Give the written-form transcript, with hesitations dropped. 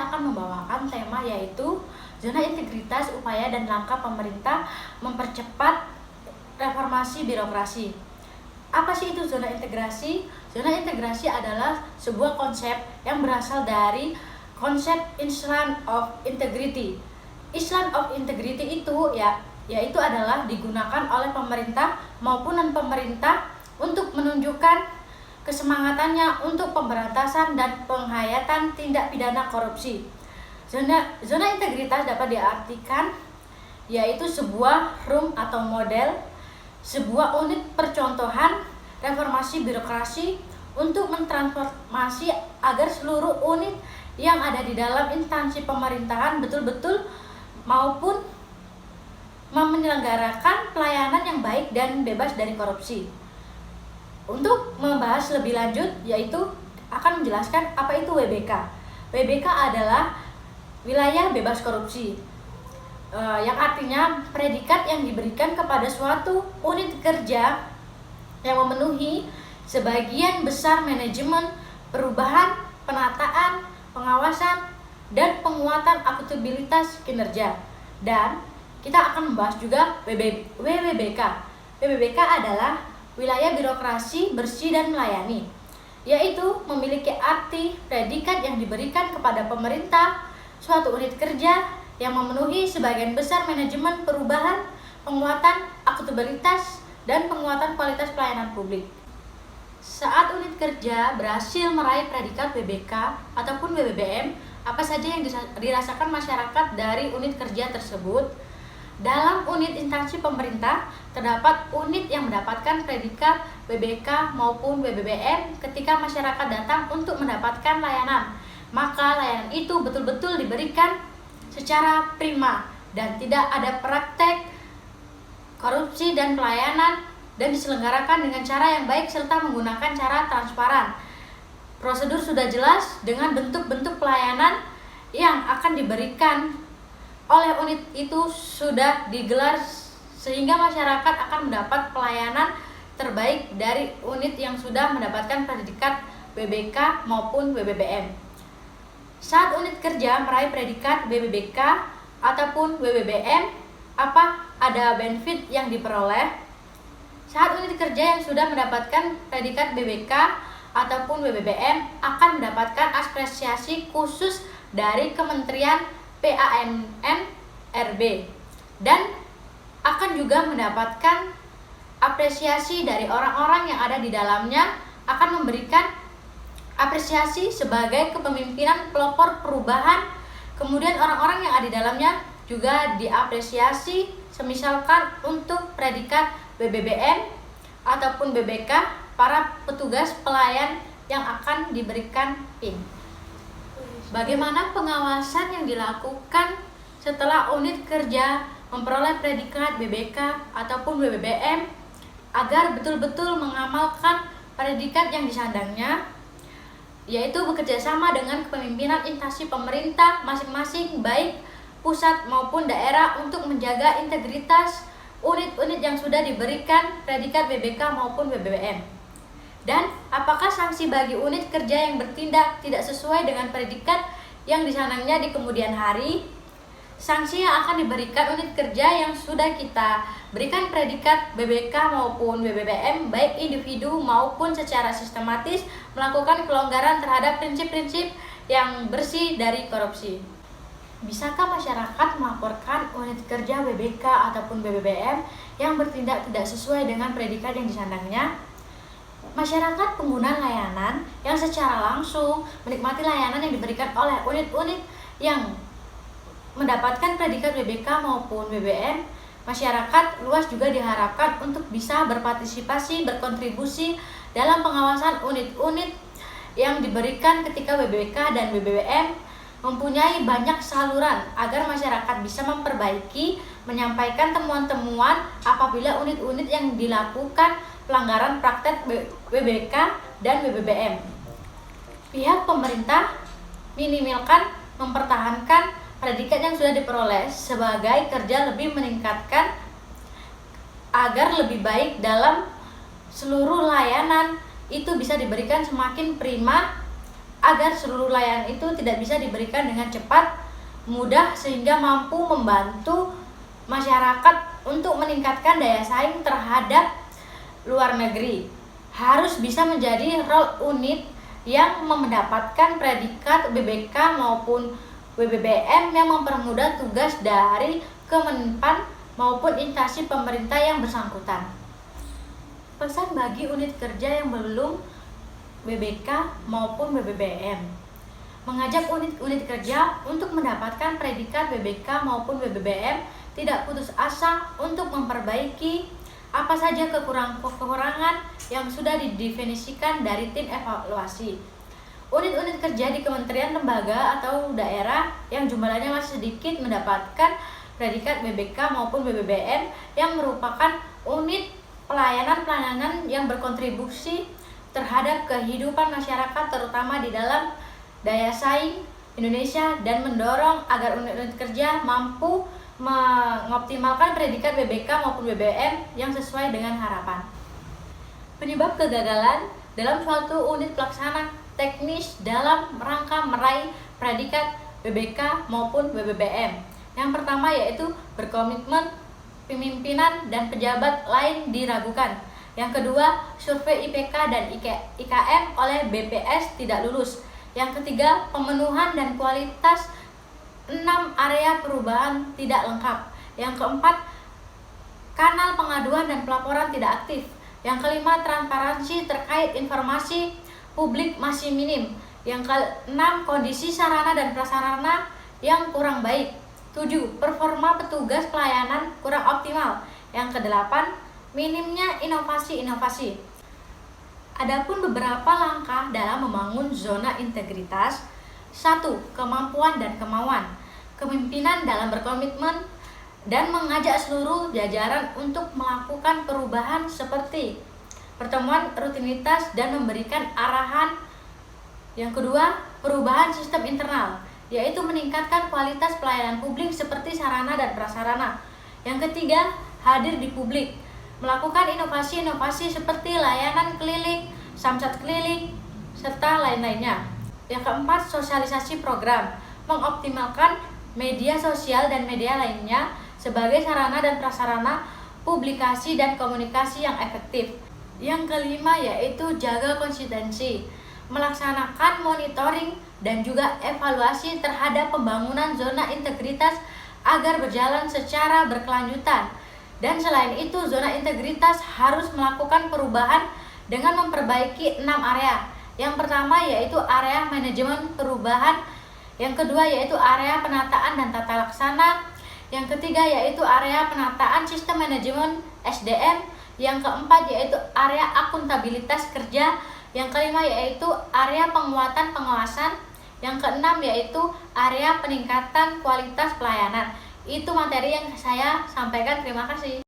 saya akan membawakan tema yaitu zona integritas, upaya dan langkah pemerintah mempercepat reformasi birokrasi. Apa sih itu zona integrasi? Zona integrasi adalah sebuah konsep yang berasal dari konsep Island of Integrity. Island of Integrity itu yaitu adalah digunakan oleh pemerintah maupun non-pemerintah untuk menunjukkan kesemangatannya untuk pemberantasan dan penghayatan tindak pidana korupsi. Zona integritas dapat diartikan yaitu sebuah room atau model, sebuah unit percontohan reformasi birokrasi untuk mentransformasi agar seluruh unit yang ada di dalam instansi pemerintahan betul-betul maupun menyelenggarakan pelayanan yang baik dan bebas dari korupsi. Untuk membahas lebih lanjut, yaitu akan menjelaskan apa itu WBK. WBK adalah wilayah bebas korupsi, yang artinya predikat yang diberikan kepada suatu unit kerja yang memenuhi sebagian besar manajemen, perubahan, penataan, pengawasan, dan penguatan akuntabilitas kinerja. Dan kita akan membahas juga WBK. WBK adalah wilayah birokrasi bersih dan melayani, yaitu memiliki arti predikat yang diberikan kepada pemerintah, suatu unit kerja yang memenuhi sebagian besar manajemen, perubahan, penguatan akuntabilitas, dan penguatan kualitas pelayanan publik. Saat unit kerja berhasil meraih predikat WBK ataupun WBBM, apa saja yang dirasakan masyarakat dari unit kerja tersebut? Dalam unit instansi pemerintah, terdapat unit yang mendapatkan predikat WBK maupun WBBM ketika masyarakat datang untuk mendapatkan layanan. Maka layanan itu betul-betul diberikan secara prima dan tidak ada praktek korupsi dan pelayanan dan diselenggarakan dengan cara yang baik serta menggunakan cara transparan. Prosedur sudah jelas dengan bentuk-bentuk pelayanan yang akan diberikan oleh unit itu sudah digelar sehingga masyarakat akan mendapat pelayanan terbaik dari unit yang sudah mendapatkan predikat WBK maupun WBBM. Saat unit kerja meraih predikat WBK ataupun WBBM, apa ada benefit yang diperoleh? Saat unit kerja yang sudah mendapatkan predikat WBK ataupun WBBM akan mendapatkan apresiasi khusus dari Kementerian PANN-RB dan akan juga mendapatkan apresiasi dari orang-orang yang ada di dalamnya, akan memberikan apresiasi sebagai kepemimpinan pelopor perubahan. Kemudian orang-orang yang ada di dalamnya juga diapresiasi semisalkan untuk predikat WBBM ataupun WBK para petugas pelayan yang akan diberikan PIN. Bagaimana pengawasan yang dilakukan setelah unit kerja memperoleh predikat WBK ataupun WBBM agar betul-betul mengamalkan predikat yang disandangnya, yaitu bekerjasama dengan kepemimpinan instansi pemerintah masing-masing baik pusat maupun daerah untuk menjaga integritas unit-unit yang sudah diberikan predikat WBK maupun WBBM. Dan apakah sanksi bagi unit kerja yang bertindak tidak sesuai dengan predikat yang disandangnya di kemudian hari? Sanksi yang akan diberikan unit kerja yang sudah kita berikan predikat WBK maupun WBBM baik individu maupun secara sistematis melakukan pelonggaran terhadap prinsip-prinsip yang bersih dari korupsi. Bisakah masyarakat melaporkan unit kerja WBK ataupun WBBM yang bertindak tidak sesuai dengan predikat yang disandangnya? Masyarakat pengguna layanan yang secara langsung menikmati layanan yang diberikan oleh unit-unit yang mendapatkan predikat WBK maupun WBM, masyarakat luas juga diharapkan untuk bisa berpartisipasi, berkontribusi dalam pengawasan unit-unit yang diberikan ketika WBK dan WBBM mempunyai banyak saluran agar masyarakat bisa memperbaiki, menyampaikan temuan-temuan apabila unit-unit yang dilakukan pelanggaran praktek WBK dan WBBM. Pihak pemerintah minimalkan mempertahankan predikat yang sudah diperoleh sebagai kerja lebih meningkatkan agar lebih baik dalam seluruh layanan itu bisa diberikan semakin prima agar seluruh layanan itu tidak bisa diberikan dengan cepat, mudah, sehingga mampu membantu masyarakat untuk meningkatkan daya saing terhadap luar negeri. Harus bisa menjadi role unit yang mendapatkan predikat BBK maupun WBBM yang mempermudah tugas dari Kemenpan maupun instansi pemerintah yang bersangkutan. Pesan bagi unit kerja yang belum BBK maupun WBBM: mengajak unit-unit kerja untuk mendapatkan predikat BBK maupun WBBM, tidak putus asa untuk memperbaiki apa saja kekurangan yang sudah didefinisikan dari tim evaluasi. Unit-unit kerja di kementerian, lembaga, atau daerah yang jumlahnya masih sedikit mendapatkan predikat BBK maupun WBBM yang merupakan unit pelayanan yang berkontribusi terhadap kehidupan masyarakat, terutama di dalam daya saing Indonesia, dan mendorong agar unit-unit kerja mampu mengoptimalkan predikat BBK maupun WBBM yang sesuai dengan harapan. Penyebab kegagalan dalam suatu unit pelaksana teknis dalam rangka meraih predikat BBK maupun WBBM. Yang pertama yaitu berkomitmen pimpinan dan pejabat lain diragukan. Yang kedua, survei IPK dan IKM oleh BPS tidak lulus. Yang ketiga, pemenuhan dan kualitas 6 area perubahan tidak lengkap. Yang keempat, kanal pengaduan dan pelaporan tidak aktif. Yang kelima, transparansi terkait informasi publik masih minim. Yang keenam, kondisi sarana dan prasarana yang kurang baik. 7. Performa petugas pelayanan kurang optimal. Yang kedelapan, minimnya inovasi-inovasi. Adapun beberapa langkah dalam membangun zona integritas: 1. Kemampuan dan kemauan. Kepemimpinan dalam berkomitmen dan mengajak seluruh jajaran untuk melakukan perubahan seperti pertemuan rutinitas dan memberikan arahan. Yang kedua, perubahan sistem internal, yaitu meningkatkan kualitas pelayanan publik seperti sarana dan prasarana. Yang ketiga, hadir di publik, melakukan inovasi-inovasi seperti layanan keliling, samsat keliling, serta lain-lainnya. Yang keempat, sosialisasi program, mengoptimalkan media sosial dan media lainnya sebagai sarana dan prasarana publikasi dan komunikasi yang efektif. Yang kelima yaitu jaga konsistensi, melaksanakan monitoring dan juga evaluasi terhadap pembangunan zona integritas agar berjalan secara berkelanjutan. Dan selain itu, zona integritas harus melakukan perubahan dengan memperbaiki 6 area. Yang pertama yaitu area manajemen perubahan, yang kedua yaitu area penataan dan tata laksana, yang ketiga yaitu area penataan sistem manajemen SDM, yang keempat yaitu area akuntabilitas kerja, yang kelima yaitu area penguatan pengawasan, yang keenam yaitu area peningkatan kualitas pelayanan. Itu materi yang saya sampaikan. Terima kasih.